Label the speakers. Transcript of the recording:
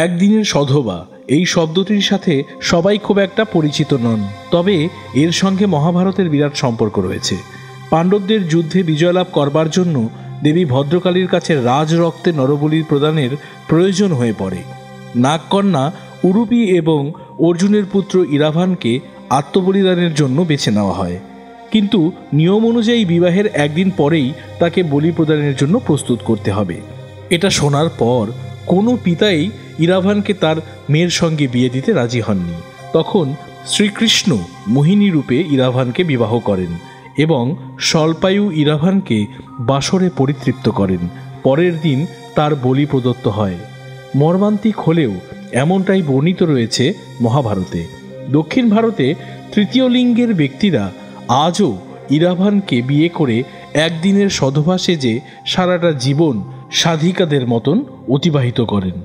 Speaker 1: একদিনের সধবা এই শব্দটির সাথে সবাই খুব একটা পরিচিত নন, তবে এর সঙ্গে মহাভারতের বিরাট সম্পর্ক রয়েছে। পাণ্ডবদের যুদ্ধে বিজয়লাভ করবার জন্য দেবী ভদ্রকালীর কাছে রাজরক্তে নরবলির প্রদানের প্রয়োজন হয়ে পড়ে। নাগকন্যা উরুপি এবং অর্জুনের পুত্র ইরাভানকে আত্মবলিদানের জন্য বেছে নেওয়া হয়, কিন্তু নিয়ম অনুযায়ী বিবাহের একদিন পরেই তাকে বলি প্রদানের জন্য প্রস্তুত করতে হবে। এটা শোনার পর কোনো পিতাই ইরাভানকে তার মেয়ের সঙ্গে বিয়ে দিতে রাজি হননি। তখন শ্রীকৃষ্ণ মোহিনী রূপে ইরাভানকে বিবাহ করেন এবং স্বল্পায়ু ইরাভানকে বাসরে পরিতৃপ্ত করেন। পরের দিন তার বলি প্রদত্ত হয়। মর্মান্তিক হলেও এমনটাই বর্ণিত রয়েছে মহাভারতে। দক্ষিণ ভারতে তৃতীয় লিঙ্গের ব্যক্তিরা আজও ইরাভানকে বিয়ে করে একদিনের সধবা সেজে সারাটা জীবন সাধিকাদের মতন অতিবাহিত করেন।